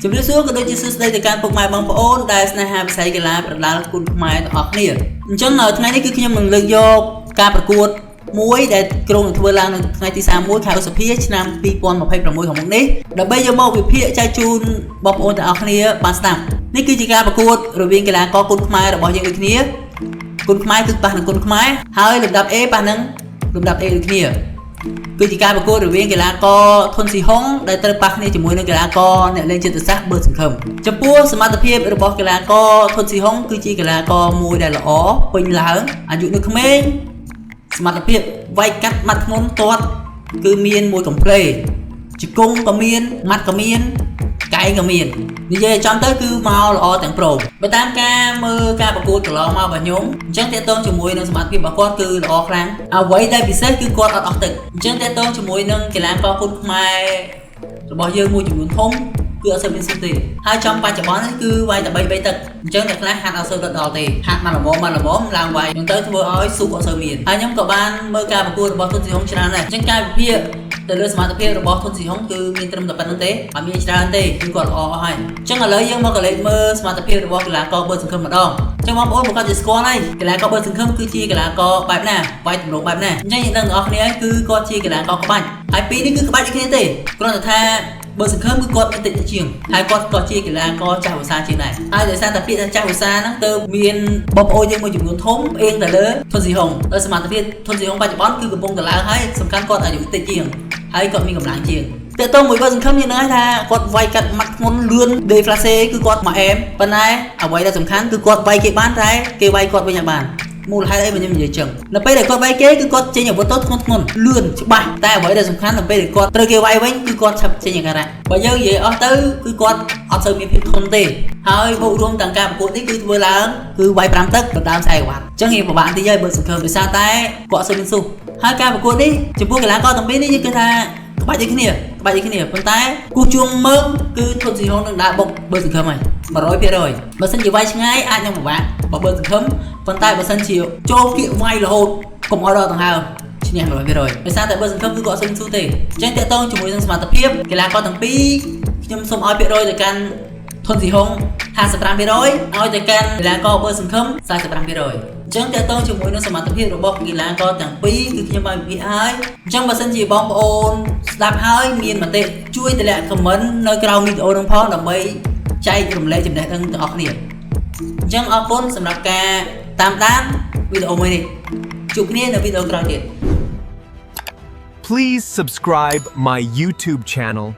ជំរាបសួរក៏ដូចជាសួស្តីទៅកាន់ពុកម៉ែបងប្អូនដែលស្នេហាវិស័យកីឡាប្រដាល់គុណខ្មែរទាំងអស់គ្នាអញ្ចឹងថ្ងៃនេះគឺខ្ញុំនឹងលើកយកការប្រកួតមួយដែលក្រុងនឹងធ្វើឡើងនៅថ្ងៃទី31ខែឧសភាឆ្នាំ2026ខាងមុខនេះដើម្បីយកមកវិភាគចែកជូនបងប្អូនទាំងអស់គ្នាបានស្ដាប់នេះគឺជាការប្រកួតរវាងកីឡាករគុណខ្មែររបស់យើងដូចគ្នាគុណខ្មែរគឺប៉ះនឹងគុណខ្មែរហើយលំដាប់ A ប៉ះនឹងលំដាប់ A ដូចគ្នាគឺជាការប្រកួតរវាងកីឡាករធុនស៊ីហុងដែលត្រូវប៉ះគ្នាជាមួយនឹងកីឡាករអ្នកលេងចិត្តសាស្ត្របឺសង្ឃឹមចំពោះសមត្ថភាពរបស់កីឡាករធុនស៊ីហុងគឺជាកីឡាករមួយដែលល្អពេញឡើងអាយុនៅក្មេងសមត្ថភាពវាយកាត់ម៉ាត់ធ្ងន់ទាត់គឺមានមួយកំ plei ជង្គង់ក៏មានម៉ាត់ក៏មានកែងក៏មាននិយាយចំទៅគឺមកល្អទាំងព្រមបើតាមការមើលការប្រកួតកន្លងមករបស់ខ្ញុំអញ្ចឹងតេតងជាមួយនឹងសមត្ថភាពរបស់គាត់គឺល្អខ្លាំងអ្វីដែលពិសេសគឺគាត់អត់អស់ទឹកអញ្ចឹងតេតងជាមួយនឹងកីឡាករគុណខ្មែររបស់យើងមួយចំនួនធំគឺអត់សូវមានសុខទេហើយចំបច្ចុប្បន្នគឺវាយតែ3ទឹកអញ្ចឹងអ្នកខ្លះហាត់អត់សូវដល់ទេហាត់មកល្មមឡើងវាយអញ្ចឹងទៅធ្វើឲ្យសុខអត់សូវមានហើយខ្ញុំក៏បានមើលការប្រកួតរបស់ធុនស៊ីហុងច្រើនដែរអញ្ចឹងការវិភាគទៅលើសមត្ថភាពរបស់ធុនស៊ីហុងគឺមានត្រឹមតែប៉ុណ្្នឹងទេអត់មានច្រើនទេគឺគាត់ល្អអស់ហើយអញ្ចឹងឥឡូវយើងមកកលេចមើលសមត្ថភាពរបស់កីឡាករបឺសង្ឃឹមម្ដងអញ្ចឹងបងប្អូនប្រកាសជាស្គាល់ហើយកីឡាករបឺសង្ឃឹមគឺជាកីឡាករបែបណាវាយទម្រង់បែបណាអញ្ចឹងយើងដឹងទាំងអស់គ្នាគឺគាត់ជាកីឡាករក្បាច់ហើយពីរនេះគឺក្បាច់ដូចគ្នាទេគ្រាន់តែថាបើសង្ឃឹមគឺគាត់តិចជាងហើយគាត់ក៏ជាកីឡាករចាស់វស្សាជាងដែរហើយដោយសារតែពាក្យថាចាស់វស្សាហ្នឹងទៅមានបងប្អូនយើងមួយចំនួនធំផ្អៀងទៅលើធុនស៊ីហុងដោយសមត្ថភាពធុនស៊ីហុងបច្ចុប្បន្នគឺកំពុងតែឡើងហើយសំខាន់គាត់អាយុតិចជាងហើយគាត់មានកម្លាំងជាងតើតើមួយគាត់សង្ឃឹមយើងនឹងថាគាត់វាយកាត់ម៉ាត់ធ្ងន់លឿនដេហ្វ្លាសេគឺគាត់មកអែមប៉ុន្តែអ្វីដែលសំខាន់គឺគាត់វាយគេបានតែគេវាយគាត់វិញអត់បានមូលហេតុអីខ្ញុំនិយាយចឹងនៅពេលដែលគាត់វាយគេគឺគាត់ចេញអាវុធទៅធ្ងន់លឿនច្បាស់តែអ្វីដែលសំខាន់នៅពេលដែលគាត់ត្រូវគេវាយវិញគឺគាត់ឆាប់ចេញអាការៈបើយើងនិយាយអស់ទៅគឺគាត់អត់សូវមានភាពធន់ទេហើយបូករួមទាំងការប្រកួតនេះគឺធ្វើឡើងគឺវាយ5ទឹកដណ្ដើម40វ៉ាត់អញ្ចឹងវាពិបាកតិចហើយបើសង្ឃឹមដោយសារតែគាត់អត់សូវមានសុខហើយការប្រកួតនេះចំពោះកីឡាករទាំងពីរនេះគឺថាក្បាច់ដូចគ្នាប៉ុន្តែគូជួងមើលគឺធុនស៊ីហុងនឹងដើរបុកបើសង្ឃឹមហើយ 100% បើសិនជាវាយឆ្ងាយអាចនឹងពិបាកបើសង្ឃឹមប៉ុន្តែបើសិនជាចូលគៀកវាយរហូតកុំឲ្យដល់ដង្ហើមឈ្នះ 100% ដោយសារតែបើសង្ឃឹមគឺគាត់អត់សូវស៊ូទេអញ្ចឹងតើតើជាមួយនឹងសមត្ថភាពកីឡាករទាំងពីរខ្ញុំសូមឲ្យភាគរយទៅកាន់ធុនស៊ីហុង 55% ឲ្យទៅកាន់កីឡាករបើសង្ឃឹម 45% អញ្ចឹងតើតើជាមួយនឹងសមត្ថភាពរបស់កីឡាករទាំងពីរគឺខ្ញុំបានវិភាគហើយអញ្ចឹងបើសិនជាបងប្អូនស្ដាប់ហើយមានមតិជួយតម្លាក់ comment នៅក្រោមវីដេអូនឹងផងដើម្បីចែករំលែកចំណេះដឹងទាំងអស់គ្នាអញ្ចឹងអរគុណសម្រាប់ការតាមដានវីដេអូមួយនេះជួបគ្នានៅវីដេអូក្រោយទៀត Please subscribe my YouTube channel